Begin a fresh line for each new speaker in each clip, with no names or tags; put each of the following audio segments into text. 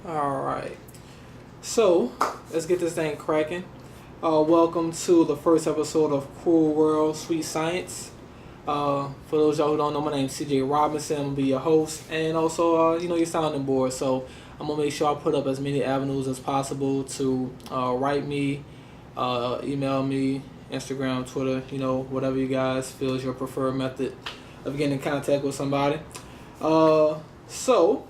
All right. So let's get this thing cracking. Welcome to the first episode of Cruel World, Sweet Science. For those of y'all who don't know, my name is CJ Robinson. I'm gonna be your host, and also, your sounding board. So I'm gonna make sure I put up as many avenues as possible to write me, email me, Instagram, Twitter. Whatever you guys feel is your preferred method of getting in contact with somebody. So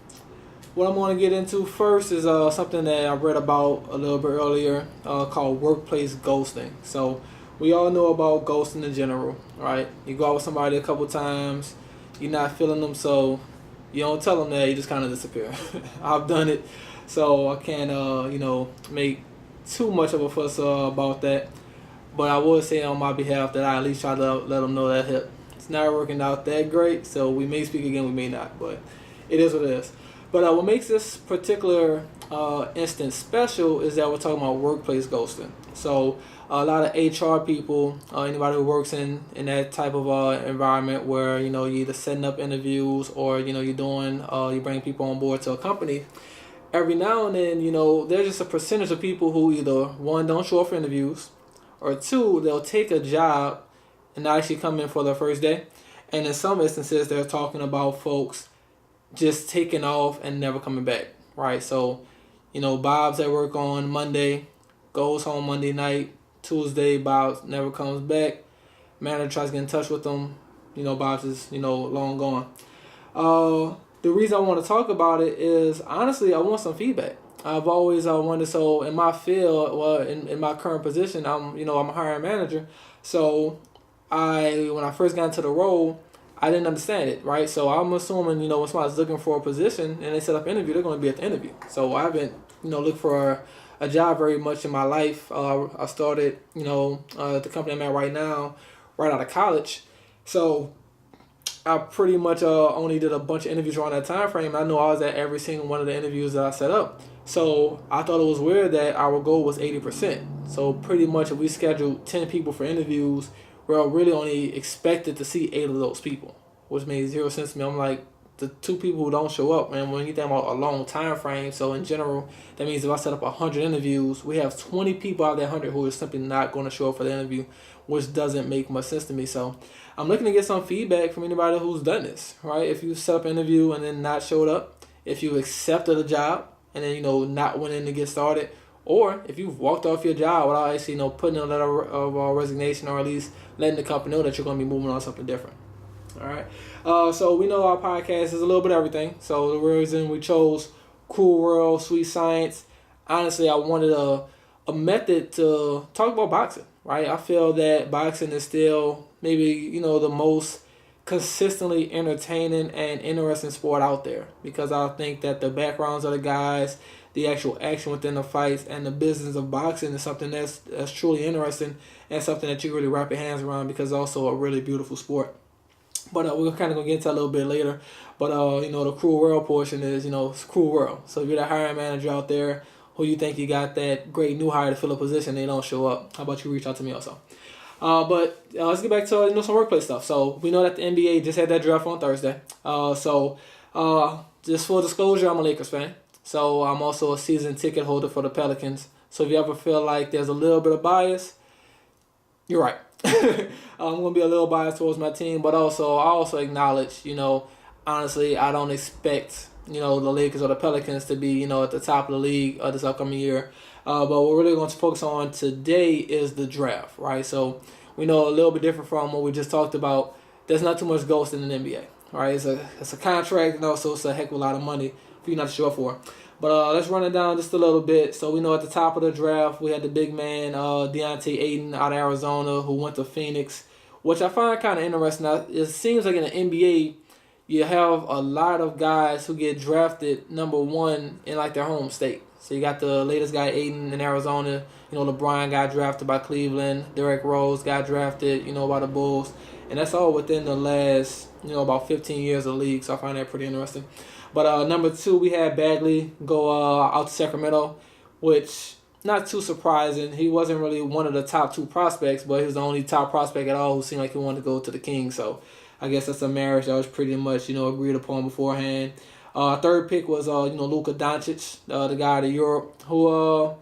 what I'm going to get into first is something that I read about a little bit earlier called workplace ghosting. So we all know about ghosting in general, right? You go out with somebody a couple times, you're not feeling them, so you don't tell them that, you just kind of disappear. I've done it, so I can't, make too much of a fuss about that. But I will say on my behalf that I at least try to let them know that it's not working out that great, so we may speak again, we may not, but it is what it is. But what makes this particular instance special is that we're talking about workplace ghosting. So a lot of HR people, anybody who works in that type of environment where you're either setting up interviews or you're doing you bring people on board to a company. Every now and then, there's just a percentage of people who either one don't show up for interviews, or two they'll take a job and not actually come in for their first day. And in some instances, they're talking about folks just taking off and never coming back, right? So, Bob's at work on Monday, goes home Monday night, Tuesday, Bob never comes back. Manager tries to get in touch with him, Bob's is, long gone. The reason I want to talk about it is, honestly, I want some feedback. I've always wondered, so in my field, well, in my current position, I'm a hiring manager. So when I first got into the role, I didn't understand it, right? So I'm assuming, when somebody's looking for a position and they set up an interview, they're going to be at the interview. So I haven't, looked for a job very much in my life. I started, the company I'm at right now, right out of college. So I pretty much only did a bunch of interviews around that time frame. I know I was at every single one of the interviews that I set up. So I thought it was weird that our goal was 80%. So pretty much if we scheduled 10 people for interviews, we're really only expected to see 8 of those people, which made zero sense to me. I'm like, the 2 people who don't show up, man, when you think about a long time frame, so in general, that means if I set up 100 interviews, we have 20 people out of that 100 who are simply not going to show up for the interview, which doesn't make much sense to me. So I'm looking to get some feedback from anybody who's done this, right? If you set up an interview and then not showed up, if you accepted a job and then, not went in to get started, or if you've walked off your job without actually, putting in a letter of resignation, or at least letting the company know that you're going to be moving on to something different. All right. So we know our podcast is a little bit of everything. So the reason we chose Cool World, Sweet Science, honestly, I wanted a method to talk about boxing, right? I feel that boxing is still maybe, the most consistently entertaining and interesting sport out there, because I think that the backgrounds of the guys, the actual action within the fights, and the business of boxing is something that's truly interesting and something that you really wrap your hands around, because it's also a really beautiful sport. But we're kind of going to get into that a little bit later. But, the cruel world portion is, it's cruel world. So if you're the hiring manager out there who you think you got that great new hire to fill a position, they don't show up, how about you reach out to me also? But let's get back to some workplace stuff. So we know that the NBA just had that draft on Thursday. Just full disclosure, I'm a Lakers fan. So I'm also a season ticket holder for the Pelicans. So if you ever feel like there's a little bit of bias, you're right. I'm going to be a little biased towards my team, but I also acknowledge, honestly, I don't expect, the Lakers or the Pelicans to be, at the top of the league this upcoming year. But what we're really going to focus on today is the draft, right? So we know a little bit different from what we just talked about. There's not too much ghost in an NBA, right? It's a contract, and also it's a heck of a lot of money for you not to show up for. But let's run it down just a little bit. So we know at the top of the draft, we had the big man, Deontay Ayton out of Arizona, who went to Phoenix, which I find kind of interesting. Now, it seems like in the NBA, you have a lot of guys who get drafted number 1 in like their home state. So you got the latest guy, Ayton, in Arizona. LeBron got drafted by Cleveland. Derrick Rose got drafted, by the Bulls. And that's all within the last, about 15 years of the league. So I find that pretty interesting. But number 2, we had Bagley go out to Sacramento, which not too surprising. He wasn't really one of the top 2 prospects, but he was the only top prospect at all who seemed like he wanted to go to the Kings. So I guess that's a marriage that was pretty much, agreed upon beforehand. Our third pick was Luka Doncic, the guy out of Europe, who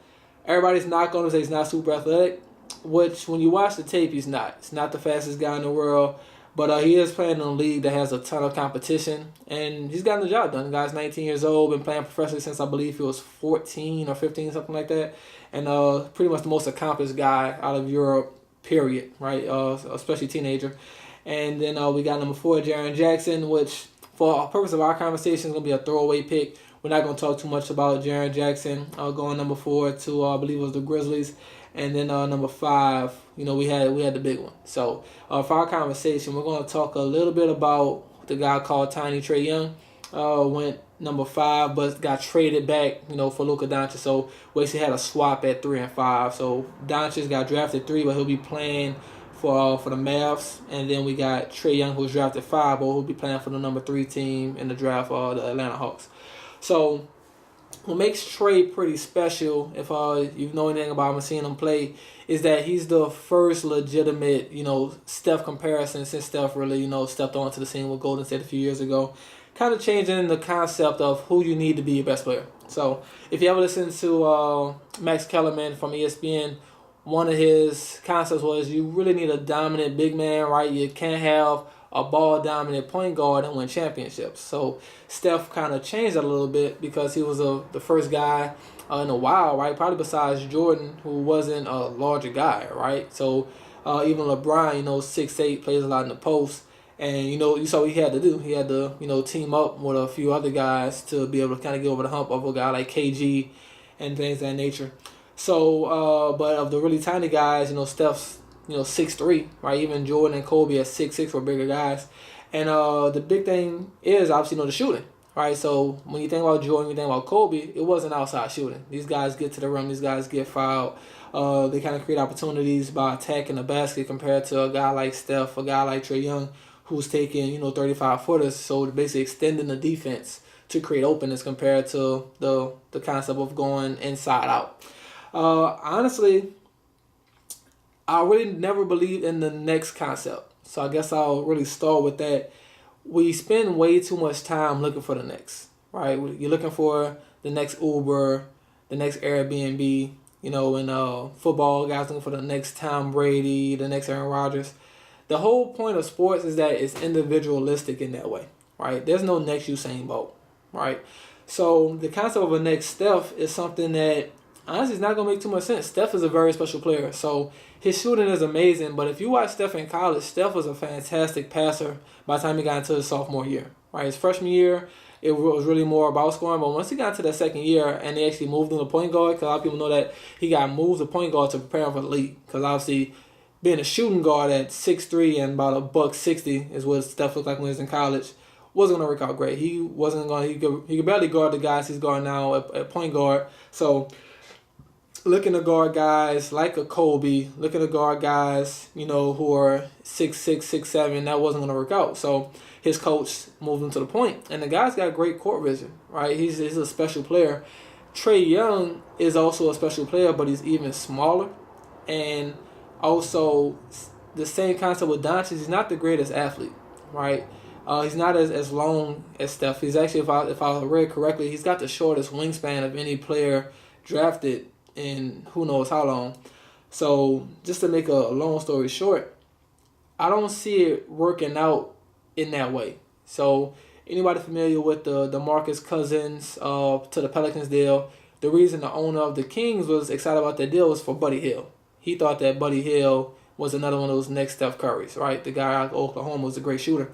everybody's not going to say he's not super athletic, which when you watch the tape, he's not. He's not the fastest guy in the world, but he is playing in a league that has a ton of competition, and he's gotten the job done. The guy's 19 years old, been playing professionally since I believe he was 14 or 15, something like that, and pretty much the most accomplished guy out of Europe, period, right? Especially teenager. And then we got number 4, Jaren Jackson, which for the purpose of our conversation is going to be a throwaway pick. We're not going to talk too much about Jaren Jackson going number 4 to I believe it was the Grizzlies, and then number 5, we had the big one. So for our conversation, we're going to talk a little bit about the guy called Tiny Trae Young. Went number 5, but got traded back, for Luka Doncic. So we actually had a swap at 3 and 5. So Doncic got drafted 3, but he'll be playing for the Mavs, and then we got Trae Young, who's drafted 5, but who'll be playing for the number 3 team in the draft, the Atlanta Hawks. So what makes Trae pretty special, if you know anything about him and seeing him play, is that he's the first legitimate, Steph comparison since Steph really, stepped onto the scene with Golden State a few years ago, kind of changing the concept of who you need to be your best player. So if you ever listen to Max Kellerman from ESPN, one of his concepts was you really need a dominant big man, right? You can't have a ball-dominant point guard and win championships. So Steph kind of changed that a little bit because he was the first guy in a while, right? Probably besides Jordan, who wasn't a larger guy, right? So even LeBron, 6'8", plays a lot in the post. And, you saw what he had to do. He had to, team up with a few other guys to be able to kind of get over the hump of a guy like KG and things of that nature. So, but of the really tiny guys, Steph's, 6'3", right? Even Jordan and Kobe at 6'6" were bigger guys. And the big thing is obviously, the shooting, right? So when you think about Jordan, you think about Kobe, it wasn't outside shooting. These guys get to the rim. These guys get fouled. They kind of create opportunities by attacking the basket compared to a guy like Steph, a guy like Trae Young, who's taking, 35-footers. So basically extending the defense to create openness compared to the concept of going inside out. Honestly, I really never believed in the next concept. So I guess I'll really start with that. We spend way too much time looking for the next, right? You're looking for the next Uber, the next Airbnb, in football, guys looking for the next Tom Brady, the next Aaron Rodgers. The whole point of sports is that it's individualistic in that way, right? There's no next Usain Bolt, right? So the concept of a next Steph is something that honestly it's not going to make too much sense. Steph is a very special player, so his shooting is amazing. But if you watch Steph in college, Steph was a fantastic passer by the time he got into his sophomore year, right? His freshman year, it was really more about scoring. But once he got into that second year and they actually moved him to point guard, because a lot of people know that he got moved to point guard to prepare him for the league. Because obviously being a shooting guard at 6'3" and about $160 is what Steph looked like when he was in college, wasn't going to work out great. He wasn't going. He could barely guard the guys he's guarding now at point guard. So looking to guard guys like a Kobe, looking to guard guys, who are 6'6", 6'7", that wasn't going to work out. So his coach moved him to the point. And the guy's got great court vision, right? He's a special player. Trae Young is also a special player, but he's even smaller. And also the same concept with Doncic, he's not the greatest athlete, right? He's not as long as Steph. He's actually, if I read correctly, he's got the shortest wingspan of any player drafted in who knows how long. So just to make a long story short, I don't see it working out in that way. So anybody familiar with the DeMarcus Cousins to the Pelicans deal, the reason the owner of the Kings was excited about that deal was for Buddy Hield. He thought that Buddy Hield was another one of those next Steph Currys, right? The guy out of Oklahoma was a great shooter.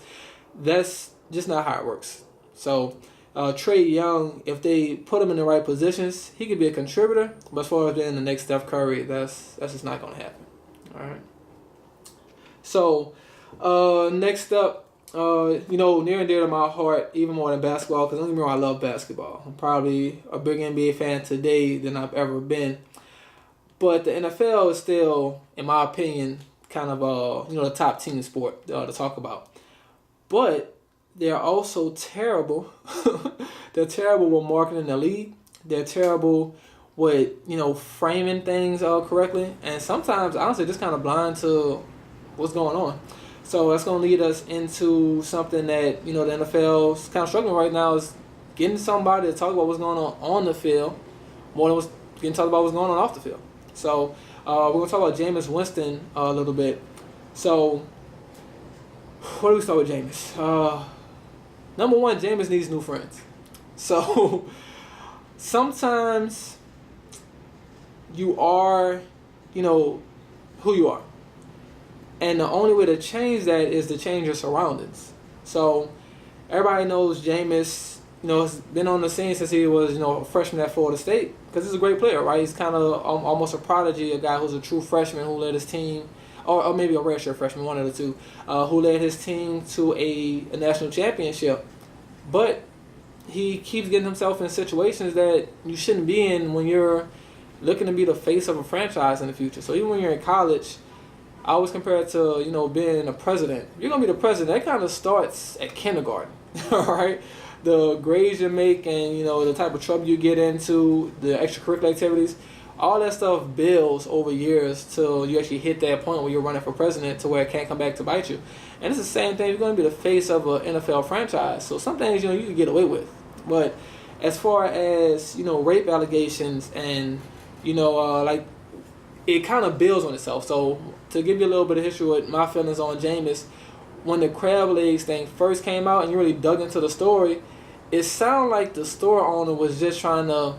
That's just not how it works. So Trae Young, if they put him in the right positions, he could be a contributor. But as far as being the next Steph Curry, that's just not going to happen. All right. So next up, near and dear to my heart, even more than basketball, because don't get me wrong, I love basketball. I'm probably a bigger NBA fan today than I've ever been. But the NFL is still, in my opinion, kind of the top team sport to talk about. But they're also terrible. They're terrible with marketing the league. They're terrible with, framing things correctly. And sometimes, honestly, just kind of blind to what's going on. So that's going to lead us into something that, the NFL's kind of struggling right now is getting somebody to talk about what's going on the field more than what's getting talked about what's going on off the field. So we're going to talk about Jameis Winston a little bit. So where do we start with Jameis? Number one, Jameis needs new friends. So sometimes you are, who you are. And the only way to change that is to change your surroundings. So everybody knows Jameis, has been on the scene since he was, a freshman at Florida State, because he's a great player, right? He's kind of almost a prodigy, a guy who's a true freshman who led his team, or maybe a redshirt freshman, one of the two, who led his team to a national championship. But he keeps getting himself in situations that you shouldn't be in when you're looking to be the face of a franchise in the future. So even when you're in college, I always compare it to, being a president. If you're going to be the president, that kind of starts at kindergarten, all right? The grades you make and, the type of trouble you get into, the extracurricular activities, all that stuff builds over years till you actually hit that point where you're running for president to where it can't come back to bite you. And it's the same thing. You're going to be the face of an NFL franchise. So some things, you can get away with. But as far as, rape allegations and, it kind of builds on itself. So to give you a little bit of history with my feelings on Jameis, when the crab legs thing first came out and you really dug into the story, it sounded like the store owner was just trying to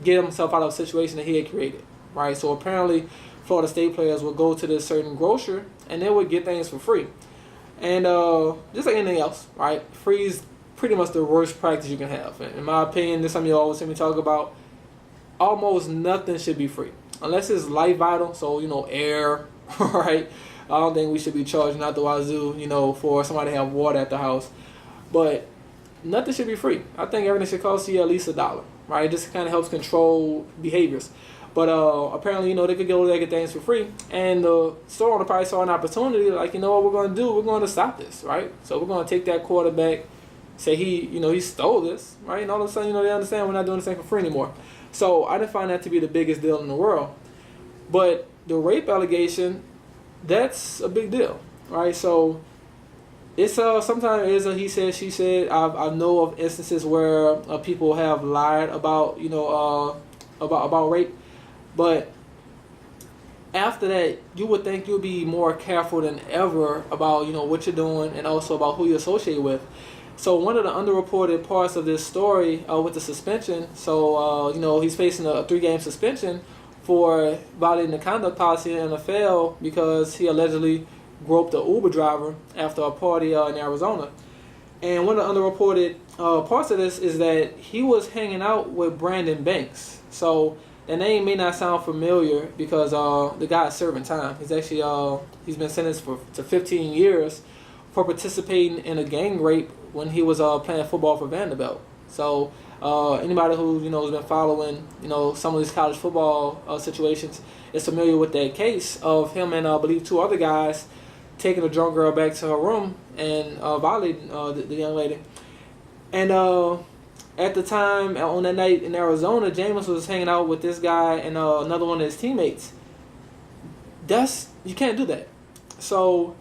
get himself out of a situation that he had created, right? So apparently Florida State players would go to this certain grocer and they would get things for free. And just like anything else, right? Free is pretty much the worst practice you can have. In my opinion, this is something you always hear me talk about. Almost nothing should be free. Unless it's life vital, so, air, right? I don't think we should be charging out the wazoo, for somebody to have water at the house. But nothing should be free. I think everything should cost you at least $1, right? It just kind of helps control behaviors. But apparently, they could get over there and get things for free. And the store owner probably saw an opportunity, like, what we're going to do? We're going to stop this, right? So we're going to take that quarterback, say he stole this, right? And all of a sudden, they understand we're not doing this thing for free anymore. So I didn't find that to be the biggest deal in the world. But the rape allegation, that's a big deal, right? So it's sometimes it is a he said, she said. I know of instances where people have lied about, about rape. But after that, you would think you'll be more careful than ever about, what you're doing and also about who you associate with. So one of the underreported parts of this story with the suspension, so, he's facing a 3-game suspension for violating the conduct policy in the NFL because he allegedly groped an Uber driver after a party in Arizona. And one of the underreported parts of this is that he was hanging out with Brandon Banks. So the name may not sound familiar because the guy is serving time. He's actually he's been sentenced to 15 years for participating in a gang rape when he was playing football for Vanderbilt. So anybody who has been following some of these college football situations is familiar with that case of him and I believe 2 other guys taking a drunk girl back to her room and violating the young lady. And at the time on that night in Arizona, Jameis was hanging out with this guy and another one of his teammates. You can't do that. So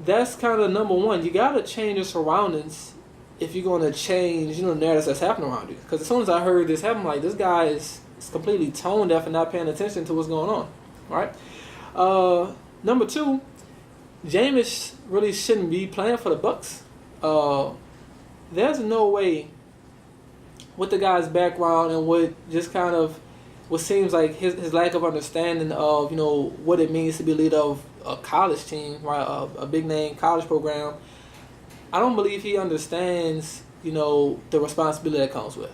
that's kind of number one. You got to change your surroundings if you're going to change, the narratives that's happening around you. Because as soon as I heard this happen, like, this guy is completely tone deaf and not paying attention to what's going on. Right? Number 2, Jameis really shouldn't be playing for the Bucs. There's no way, with the guy's background and what seems like his lack of understanding of what it means to be leader of a college team, right? A big name college program. I don't believe he understands the responsibility that comes with.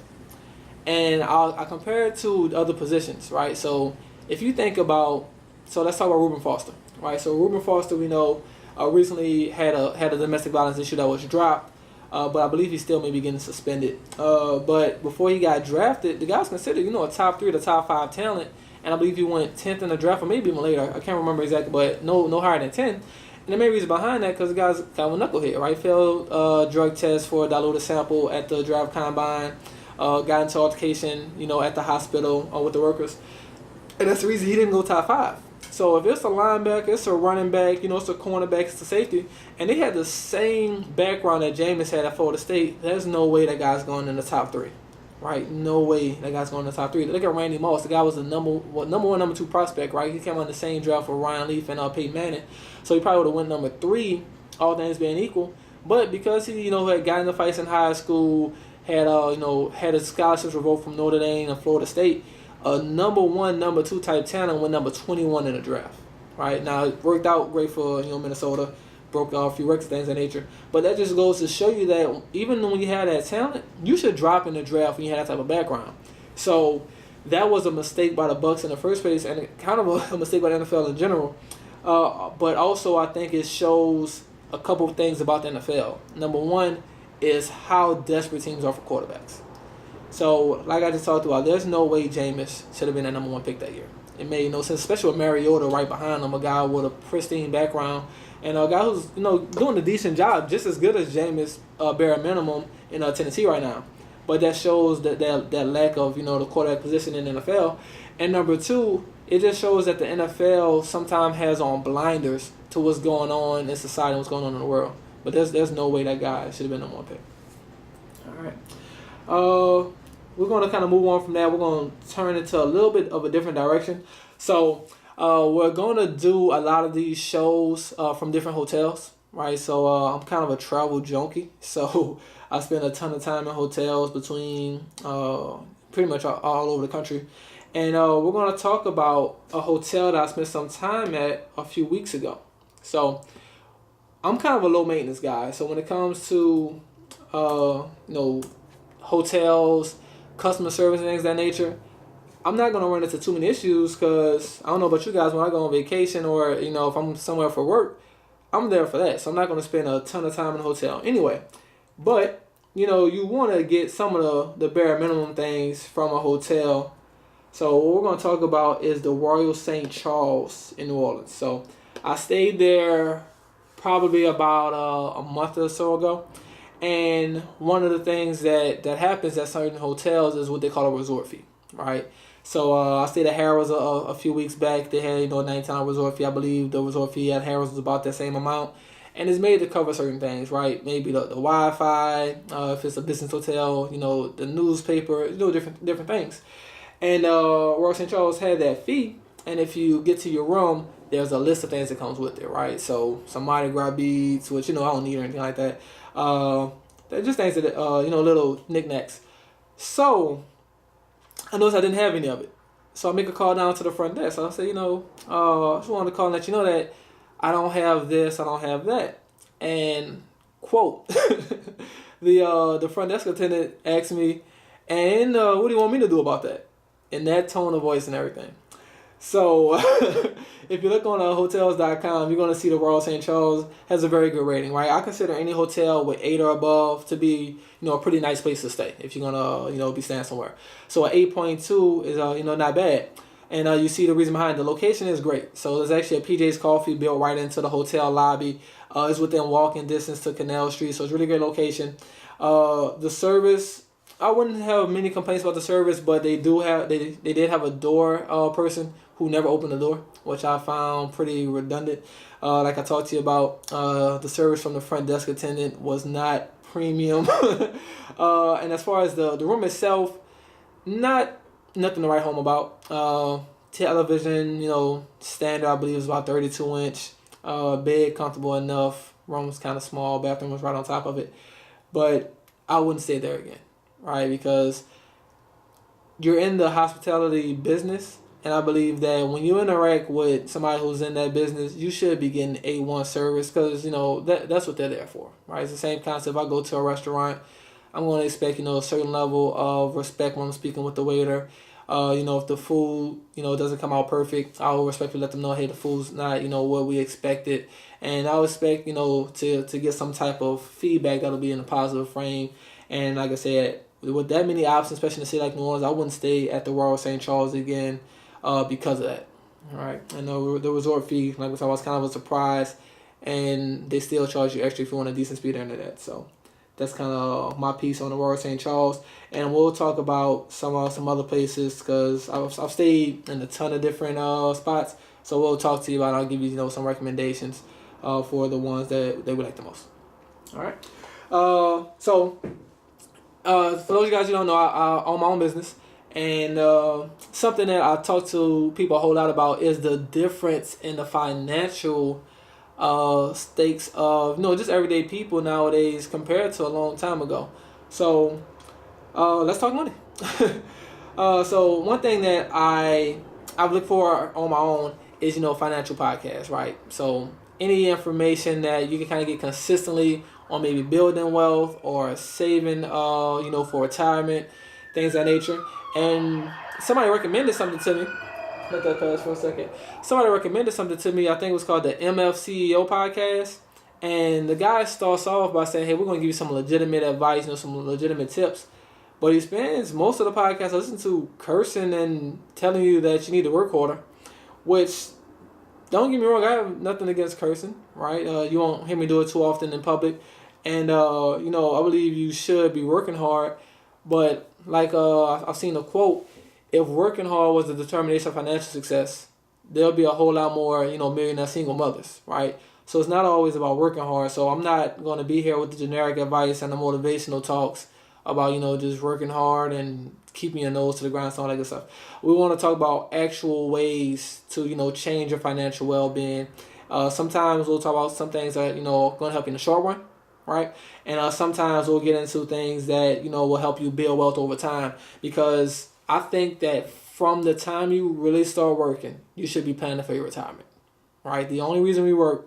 And I compare it to other positions, right? So if you think about, let's talk about Reuben Foster, right? So Reuben Foster, we know, recently had a domestic violence issue that was dropped. But I believe he still may be getting suspended. But before he got drafted, the guy was considered, a top 3 to top 5 talent. And I believe he went 10th in the draft, or maybe even later. I can't remember exactly, but no higher than 10. And the main reason behind that, because the guy's kind of a knucklehead, right? Failed drug test for a diluted sample at the draft combine. Got into altercation, at the hospital with the workers. And that's the reason he didn't go top 5. So if it's a linebacker, it's a running back, it's a cornerback, it's a safety, and they had the same background that Jameis had at Florida State, there's no way that guy's going in the top 3. Right? No way that guy's going in the top 3. Look at Randy Moss. The guy was the number one, number 2 prospect, right? He came on the same draft with Ryan Leaf and Peyton Manning. So he probably would have went number 3, all things being equal. But because he, had gotten the fights in high school, had had his scholarships revoked from Notre Dame and Florida State, a number 1, number 2 type talent went number 21 in the draft. Right? Now it worked out great for Minnesota, broke off a few records, things of that nature. But that just goes to show you that even when you have that talent, you should drop in the draft when you have that type of background. So that was a mistake by the Bucs in the first place, and kind of a mistake by the NFL in general. But also I think it shows a couple of things about the NFL. Number 1 is how desperate teams are for quarterbacks. So, like I just talked about, there's no way Jameis should have been the number 1 pick that year. It made no sense, especially with Mariota right behind him, a guy with a pristine background, and a guy who's doing a decent job, just as good as Jameis, bare minimum in Tennessee right now. But that shows that lack of the quarterback position in the NFL. And number 2, it just shows that the NFL sometimes has on blinders to what's going on in society and what's going on in the world. But there's no way that guy should have been number 1 pick. All right. We're going to kind of move on from that. We're going to turn into a little bit of a different direction. So we're going to do a lot of these shows from different hotels, right? So I'm kind of a travel junkie. So I spend a ton of time in hotels between pretty much all over the country. And we're going to talk about a hotel that I spent some time at a few weeks ago. So I'm kind of a low maintenance guy. So when it comes to hotels, customer service and things of that nature, I'm not going to run into too many issues because I don't know about you guys, when I go on vacation or if I'm somewhere for work, I'm there for that. So I'm not going to spend a ton of time in a hotel anyway. But you want to get some of the bare minimum things from a hotel. So what we're going to talk about is the Royal St. Charles in New Orleans. So I stayed there probably about a month or so ago. And one of the things that happens at certain hotels is what they call a resort fee, right? So I stayed at Harrah's a few weeks back. They had a $19 resort fee. I believe the resort fee at Harrah's was about that same amount. And it's made to cover certain things, right? Maybe the Wi-Fi, if it's a business hotel, the newspaper, different things. And Royal St. Charles had that fee. And if you get to your room, there's a list of things that comes with it, right? So some Mardi Gras beads, which I don't need or anything like that. They're just things that little knickknacks. So I noticed I didn't have any of it. So I make a call down to the front desk. So I say, I just wanted to call and let you know that I don't have this, I don't have that. And quote, the front desk attendant asked me, and what do you want me to do about that? In that tone of voice and everything. So if you look on hotels.com, you're going to see the Royal St. Charles has a very good rating, right? I consider any hotel with 8 or above to be, a pretty nice place to stay if you're going to, be staying somewhere. So an 8.2 is, not bad. And you see the reason behind it. The location is great. So there's actually a PJ's Coffee built right into the hotel lobby. It's within walking distance to Canal Street. So it's a really great location. The service, I wouldn't have many complaints about the service, but they did have a door person who never opened the door, which I found pretty redundant. Like I talked to you about, the service from the front desk attendant was not premium. And as far as the room itself, nothing to write home about. Television, standard, I believe, is about 32-inch. Bed comfortable enough. Room was kind of small. Bathroom was right on top of it. But I wouldn't stay there again, right? Because you're in the hospitality business. And I believe that when you interact with somebody who's in that business, you should be getting A1 service because, that's what they're there for, right? It's the same concept. If I go to a restaurant, I'm going to expect, a certain level of respect when I'm speaking with the waiter. If the food, doesn't come out perfect, I will respectfully let them know, hey, the food's not, what we expected. And I would expect, to get some type of feedback that'll be in a positive frame. And like I said, with that many options, especially in a city like New Orleans, I wouldn't stay at the Royal St. Charles again. Because of that, all right. I know the resort fee, like I said, was kind of a surprise, and they still charge you extra if you want a decent speed internet. So that's kind of my piece on the Royal St. Charles, and we'll talk about some other places because I've stayed in a ton of different spots. So we'll talk to you about it. I'll give you, some recommendations for the ones that they would like the most. All right. So for those of you guys who don't know, I own my own business. And something that I talk to people a whole lot about is the difference in the financial stakes of just everyday people nowadays compared to a long time ago. So let's talk money. So one thing that I've looked for on my own is financial podcasts, right? So any information that you can kind of get consistently on maybe building wealth or saving for retirement, things of that nature. And somebody recommended something to me. Let that pass for a second. Somebody recommended something to me. I think it was called the MFCEO podcast. And the guy starts off by saying, hey, we're going to give you some legitimate advice, some legitimate tips. But he spends most of the podcast listening to cursing and telling you that you need to work harder. Which, don't get me wrong, I have nothing against cursing, right? You won't hear me do it too often in public. And, I believe you should be working hard. But like I've seen a quote, if working hard was the determination of financial success, there'll be a whole lot more, millionaire single mothers, right? So it's not always about working hard. So I'm not going to be here with the generic advice and the motivational talks about, just working hard and keeping your nose to the ground and all that good stuff. We want to talk about actual ways to, change your financial well-being. Sometimes we'll talk about some things that, going to help you in the short run, right? And sometimes we'll get into things that, will help you build wealth over time. Because I think that from the time you really start working, you should be planning for your retirement, right? The only reason we work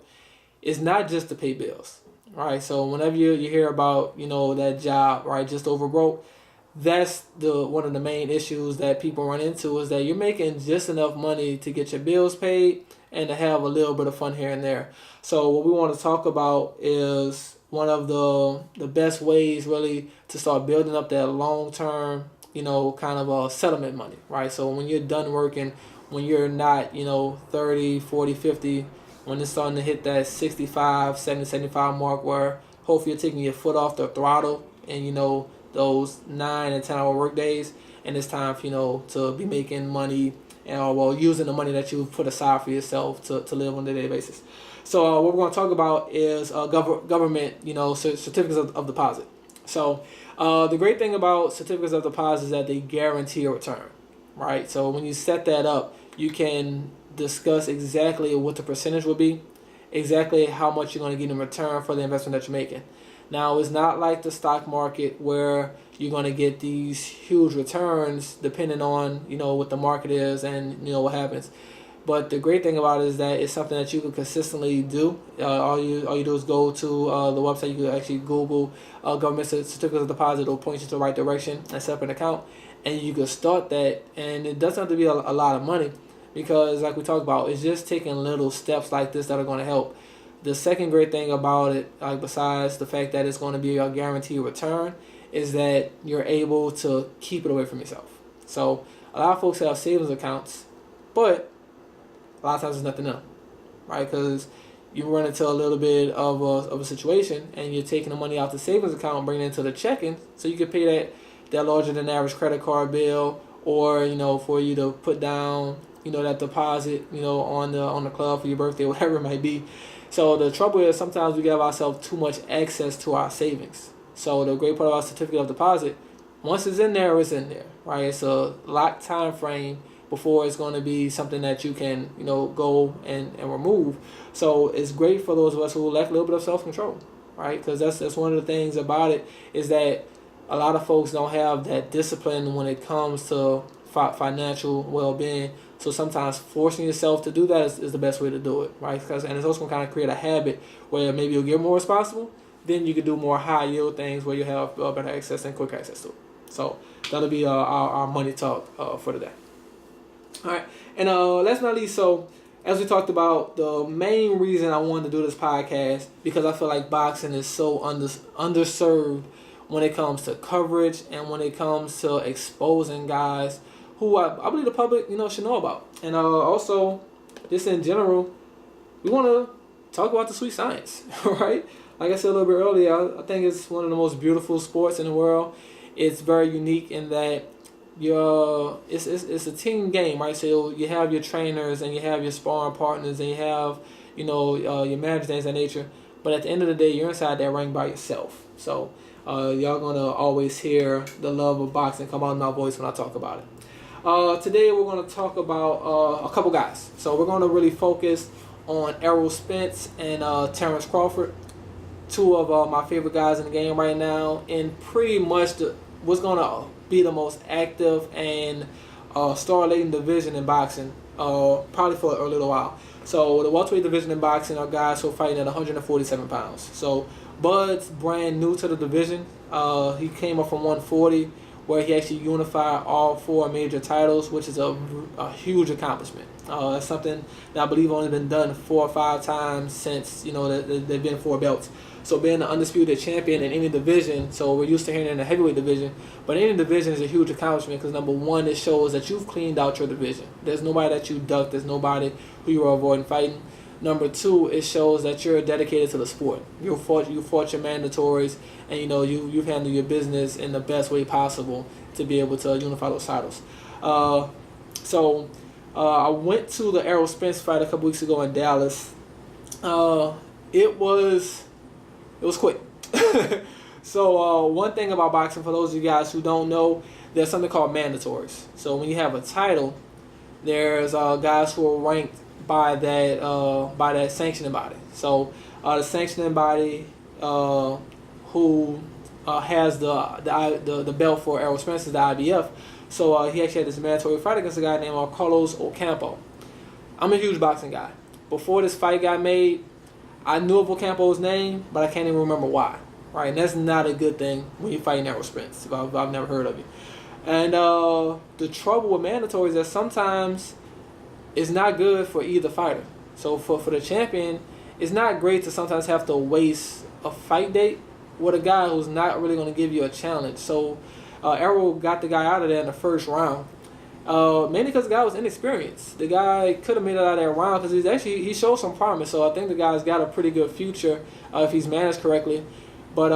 is not just to pay bills, right? So whenever you hear about, that job, right, just over broke, that's one of the main issues that people run into is that you're making just enough money to get your bills paid and to have a little bit of fun here and there. So what we want to talk about is one of the best ways really to start building up that long-term, kind of settlement money, right? So when you're done working, when you're not, 30, 40, 50, when it's starting to hit that 65, 70, 75 mark where hopefully you're taking your foot off the throttle and, those 9 and 10 hour work days, and it's time for, to be making money and using the money that you put aside for yourself to live on a daily basis. So what we're going to talk about is government, certificates of deposit. So the great thing about certificates of deposit is that they guarantee a return, right? So when you set that up, you can discuss exactly what the percentage will be, exactly how much you're going to get in return for the investment that you're making. Now, it's not like the stock market where you're going to get these huge returns depending on, what the market is and, what happens. But the great thing about it is that it's something that you can consistently do. All you do is go to the website. You can actually Google government certificates of deposit. It'll point you to the right direction and set up an account. And you can start that. And it doesn't have to be a lot of money because, like we talked about, it's just taking little steps like this that are going to help. The second great thing about it, besides the fact that it's going to be a guaranteed return, is that you're able to keep it away from yourself. So a lot of folks have savings accounts, but a lot of times there's nothing in them, right? Because you run into a little bit of a situation and you're taking the money out the savings account and bringing it into the checking so you can pay that larger than average credit card bill or, for you to put down, that deposit, on the club for your birthday, whatever it might be. So the trouble is sometimes we give ourselves too much access to our savings. So the great part about certificate of deposit, once it's in there, it's in there, right? It's a locked time frame before it's going to be something that you can, go and remove. So it's great for those of us who lack a little bit of self-control, right? Because that's one of the things about it is that a lot of folks don't have that discipline when it comes to financial well-being. So sometimes forcing yourself to do that is the best way to do it, right? And it's also going to kind of create a habit where maybe you'll get more responsible. Then you can do more high-yield things where you have better access and quick access to it. So that'll be our money talk for today. All right, and last but not least, so as we talked about, the main reason I wanted to do this podcast because I feel like boxing is so underserved when it comes to coverage and when it comes to exposing guys who I believe the public, should know about. And also, just in general, we want to talk about the sweet science, right? Like I said a little bit earlier, I think it's one of the most beautiful sports in the world. It's very unique in that it's a team game, right? So you have your trainers and you have your sparring partners and you have your manager, things of that nature. But at the end of the day, you're inside that ring by yourself. So y'all gonna always hear the love of boxing come out in my voice when I talk about it. Today we're gonna talk about a couple guys. So we're gonna really focus on Errol Spence and Terrence Crawford, two of my favorite guys in the game right now, and pretty much what's gonna be the most active and star-laden division in boxing, probably for a little while. So the welterweight division in boxing are guys who are fighting at 147 pounds. So Bud's brand new to the division. He came up from 140, where he actually unified all 4 major titles, which is a huge accomplishment. That's something that I believe only been done 4 or 5 times since they've been 4 belts. So being the undisputed champion in any division, so we're used to hearing it in the heavyweight division, but any division is a huge accomplishment because number one, it shows that you've cleaned out your division. There's nobody that you ducked. There's nobody who you are avoiding fighting. Number two, it shows that you're dedicated to the sport. You fought your mandatories, and you've handled your business in the best way possible to be able to unify those titles. I went to the Errol Spence fight a couple weeks ago in Dallas. It was quick. So one thing about boxing, for those of you guys who don't know, there's something called mandatories. So when you have a title, there's guys who are ranked by that sanctioning body. So the sanctioning body who has the belt for Errol Spence is the IBF. So he actually had this mandatory fight against a guy named Carlos Ocampo. I'm a huge boxing guy. Before this fight got made, I knew of Ocampo's name, but I can't even remember why. Right, and that's not a good thing when you're fighting Errol Spence. If I've never heard of you. And the trouble with mandatory is that sometimes it's not good for either fighter. So for the champion, it's not great to sometimes have to waste a fight date with a guy who's not really going to give you a challenge. So Errol got the guy out of there in the first round. Mainly because the guy was inexperienced. The guy could have made it out of that round because he showed some promise. So I think the guy's got a pretty good future if he's managed correctly. But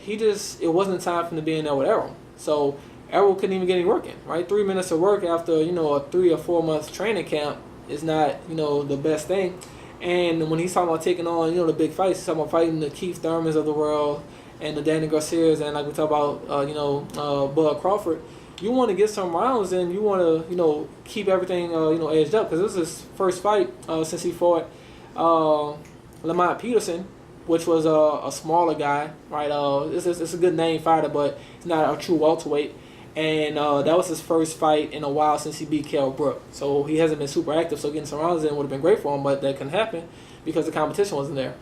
it wasn't time for him to be in there with Errol. So Errol couldn't even get any work in, right? 3 minutes of work after a 3 or 4 month training camp is not the best thing. And when he's talking about taking on the big fights, he's talking about fighting the Keith Thurmans of the world and the Danny Garcias, and like we talk about Bud Crawford. You want to get some rounds in. You want to keep everything edged up because this is his first fight since he fought Lamont Peterson, which was a smaller guy, right? It's a good name fighter, but he's not a true welterweight. And that was his first fight in a while since he beat Kell Brook. So he hasn't been super active, so getting some rounds in would have been great for him, but that couldn't happen because the competition wasn't there.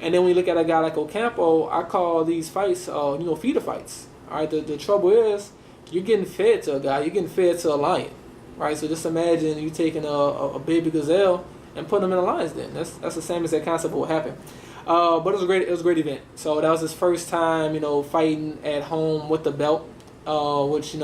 And then when you look at a guy like Ocampo, I call these fights, feeder fights. All right, the trouble is you're getting fed to a guy, you're getting fed to a lion, right? So just imagine you taking a baby gazelle and putting him in a lion's den. That's the same as that concept of what happened. But it was a great event. So that was his first time, fighting at home with the belt, which,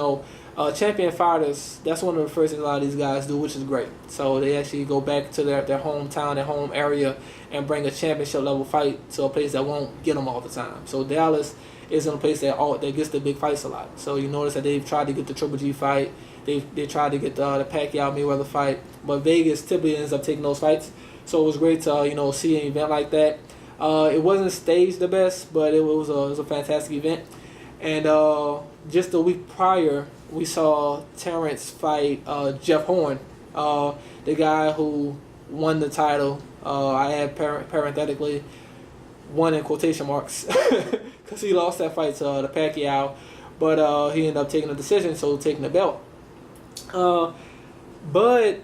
champion fighters, that's one of the first things a lot of these guys do, which is great. So they actually go back to their hometown, their home area, and bring a championship level fight to a place that won't get them all the time. So Dallas is in a place that gets the big fights a lot. So you notice that they've tried to get the Triple G fight, they tried to get the Pacquiao Mayweather fight, but Vegas typically ends up taking those fights. So it was great to see an event like that. It wasn't staged the best, but it was a fantastic event. And just a week prior, we saw Terrence fight Jeff Horn, the guy who won the title. I add parenthetically, won in quotation marks, because he lost that fight to the Pacquiao, but he ended up taking the decision, so taking the belt. But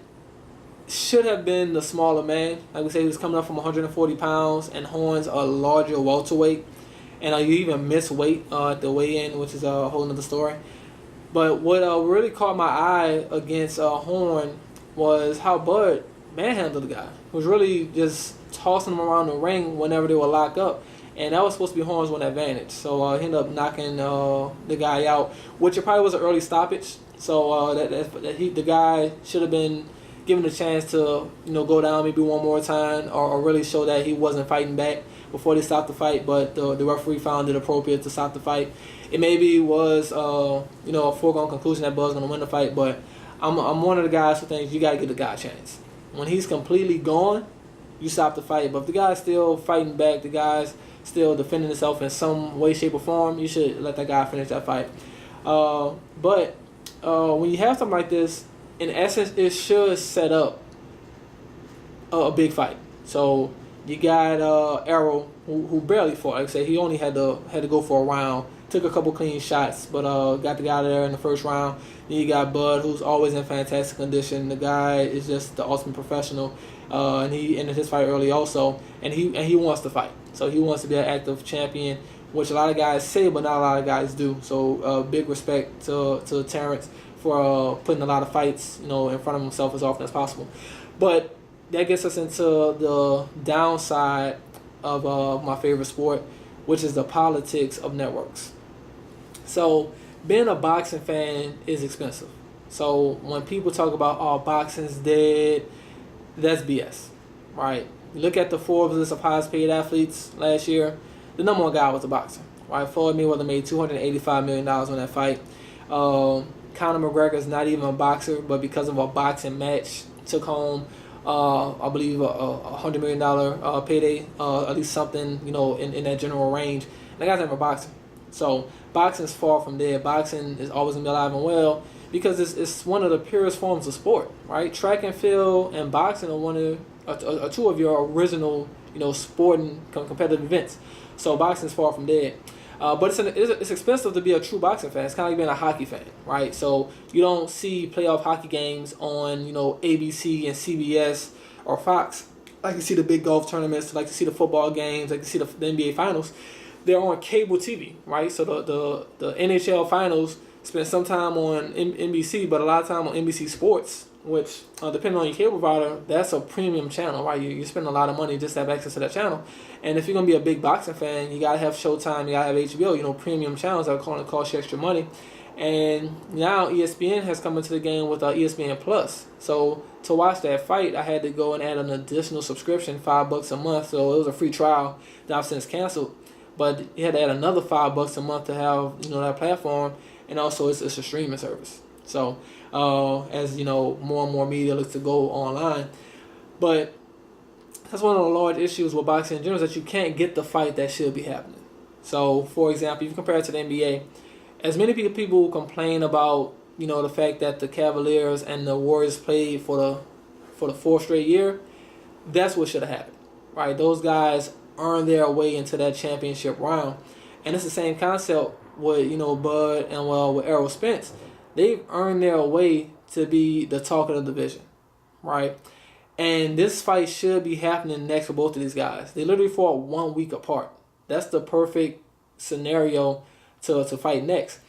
should have been the smaller man. Like we said, he was coming up from 140 pounds, and Horn's a larger welterweight. And you even miss weight at the weigh-in, which is a whole nother story. But what really caught my eye against Horn was how Bud manhandled the guy. He was really just tossing him around the ring whenever they were locked up. And that was supposed to be Horn's one advantage. So he ended up knocking the guy out, which it probably was an early stoppage. So the guy should have been given a chance to go down maybe one more time or really show that he wasn't fighting back before they stopped the fight, but the referee found it appropriate to stop the fight. it maybe was a foregone conclusion that Bud's gonna win the fight, but I'm one of the guys who thinks you gotta give the guy a chance. When he's completely gone, you stop the fight. But if the guy's still fighting back, the guy's still defending himself in some way, shape, or form, you should let that guy finish that fight. But when you have something like this, in essence, it should set up a big fight. So you got Errol, who barely fought. Like I said, he only had to go for a round. Took a couple clean shots, but got the guy there in the first round. Then you got Bud, who's always in fantastic condition. The guy is just the ultimate professional, and he ended his fight early also. And he wants to fight, so he wants to be an active champion, which a lot of guys say, but not a lot of guys do. So big respect to Terrence for putting a lot of fights, in front of himself as often as possible. But that gets us into the downside of my favorite sport, which is the politics of networks. So being a boxing fan is expensive. So when people talk about, oh, boxing's dead, that's BS, right? You look at the Forbes list of highest paid athletes last year, the number one guy was a boxer, right? Floyd Mayweather made $285 million on that fight. Conor McGregor is not even a boxer, but because of a boxing match, took home, I believe, a $100 million payday, at least something, in that general range. And that guy's never a boxer. So boxing is far from dead. Boxing is always going to be alive and well because it's one of the purest forms of sport, right? Track and field and boxing are two of your original, sporting competitive events. So boxing is far from dead. But it's expensive to be a true boxing fan. It's kind of like being a hockey fan, right? So you don't see playoff hockey games on, ABC and CBS or Fox. Like you see the big golf tournaments, like to see the football games, like to see the NBA finals. They're on cable TV, right? So the NHL finals spend some time on NBC, but a lot of time on NBC Sports, which depending on your cable provider, that's a premium channel, right? You spend a lot of money just to have access to that channel. And if you're gonna be a big boxing fan, you gotta have Showtime, you gotta have HBO, premium channels that are going to cost you extra money. And now ESPN has come into the game with ESPN Plus. So to watch that fight, I had to go and add an additional subscription, $5 a month. So it was a free trial that I've since canceled. But you had to add another $5 a month to have that platform, and also it's a streaming service. So as more and more media looks to go online, but that's one of the large issues with boxing in general is that you can't get the fight that should be happening. So for example, if you compare it to the NBA, as many people complain about the fact that the Cavaliers and the Warriors played for the fourth straight year, that's what should have happened, right? Those guys earned their way into that championship round, and it's the same concept with Bud and with Errol Spence. They've earned their way to be the talk of the division, right? And this fight should be happening next for both of these guys. They literally fought 1 week apart. That's the perfect scenario to fight next.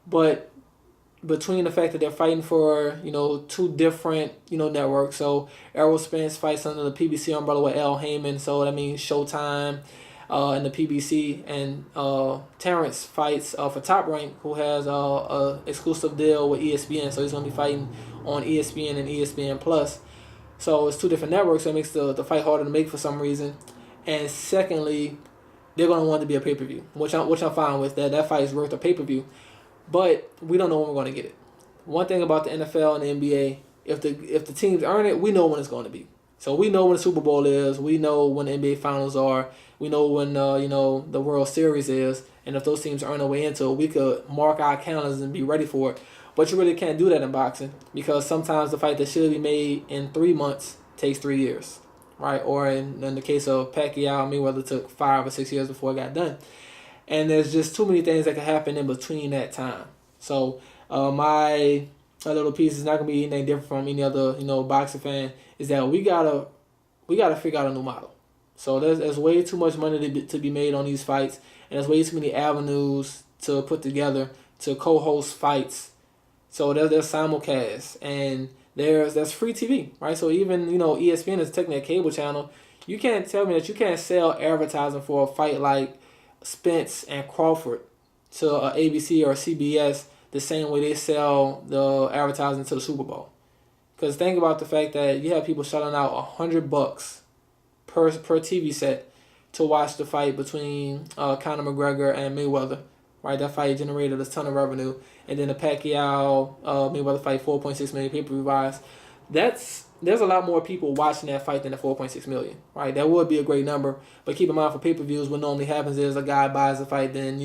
But between the fact that they're fighting for two different networks, so Errol Spence fights under the PBC umbrella with Al Heyman, so that means Showtime and the PBC, and Terrence fights for Top Rank, who has a exclusive deal with ESPN, so he's gonna be fighting on ESPN and ESPN Plus. So it's two different networks, so it makes the fight harder to make for some reason. And secondly, they're gonna want it to be a pay-per-view, which I'm fine with. That fight is worth a pay-per-view. But we don't know when we're going to get it. One thing about the NFL and the NBA, if the teams earn it, we know when it's going to be. So we know when the Super Bowl is. We know when the NBA Finals are. We know when the World Series is. And if those teams earn their way into it, we could mark our calendars and be ready for it. But you really can't do that in boxing because sometimes the fight that should be made in 3 months takes 3 years, right? Or in the case of Pacquiao, Mayweather took 5 or 6 years before it got done. And there's just too many things that can happen in between that time. So my little piece is not gonna be anything different from any other boxing fan. Is that we gotta figure out a new model. So there's way too much money to be made on these fights, and there's way too many avenues to put together to co-host fights. So there's simulcasts and there's free TV, right? So even ESPN is technically a cable channel. You can't tell me that you can't sell advertising for a fight like Spence and Crawford to ABC or CBS the same way they sell the advertising to the Super Bowl. Because think about the fact that you have people shelling out $100 per TV set to watch the fight between Conor McGregor and Mayweather. right? That fight generated a ton of revenue. And then the Pacquiao Mayweather fight, 4.6 million pay-per-view buys. There's a lot more people watching that fight than the 4.6 million, right? That would be a great number. But keep in mind, for pay-per-views, what normally happens is a guy buys a fight, then,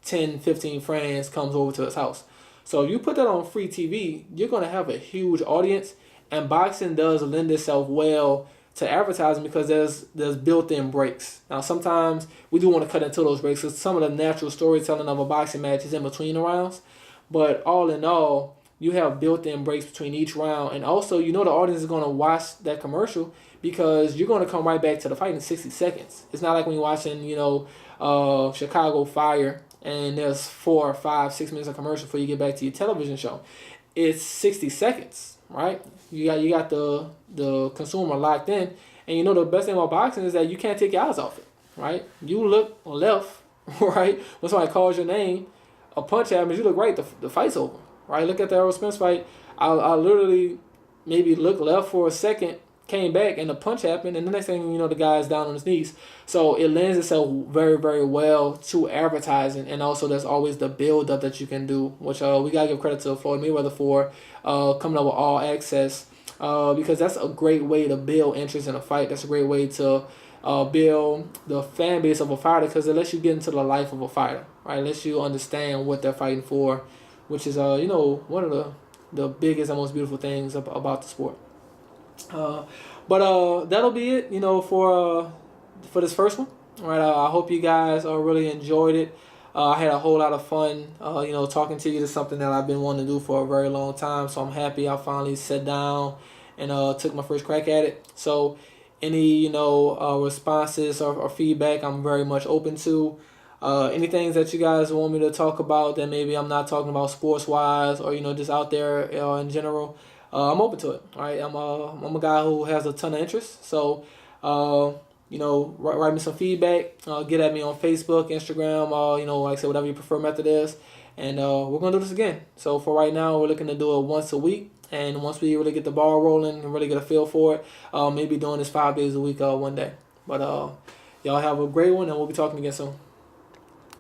10, 15 friends comes over to his house. So if you put that on free TV, you're going to have a huge audience. And boxing does lend itself well to advertising because there's built-in breaks. Now, sometimes we do want to cut into those breaks because some of the natural storytelling of a boxing match is in between the rounds. But all in all, you have built-in breaks between each round. And also, the audience is going to watch that commercial because you're going to come right back to the fight in 60 seconds. It's not like when you're watching, Chicago Fire and there's 4, 5, 6 minutes of commercial before you get back to your television show. It's 60 seconds, right? You got the consumer locked in. And the best thing about boxing is that you can't take your eyes off it, right? You look left, right? When somebody calls your name, a punch happens, you look right, the fight's over. Right, look at the Errol Spence fight. I literally maybe looked left for a second, came back, and the punch happened, and the next thing the guy's down on his knees. So it lends itself very, very well to advertising, and also there's always the build-up that you can do, which we gotta give credit to Floyd Mayweather for coming up with All Access, because that's a great way to build interest in a fight. That's a great way to build the fan base of a fighter because it lets you get into the life of a fighter, right? It lets you understand what they're fighting for, which is, one of the biggest and most beautiful things about the sport. But that'll be it, for this first one. All right, I hope you guys really enjoyed it. I had a whole lot of fun, talking to you. This is something that I've been wanting to do for a very long time, so I'm happy I finally sat down and took my first crack at it. So any, responses or feedback, I'm very much open to. Anything that you guys want me to talk about that maybe I'm not talking about sports-wise or, just out there in general, I'm open to it, all right? I'm a guy who has a ton of interest, so, write me some feedback, get at me on Facebook, Instagram, like I said, whatever your preferred method is, and we're going to do this again. So for right now, we're looking to do it once a week, and once we really get the ball rolling and really get a feel for it, maybe doing this 5 days a week one day. But y'all have a great one, and we'll be talking again soon.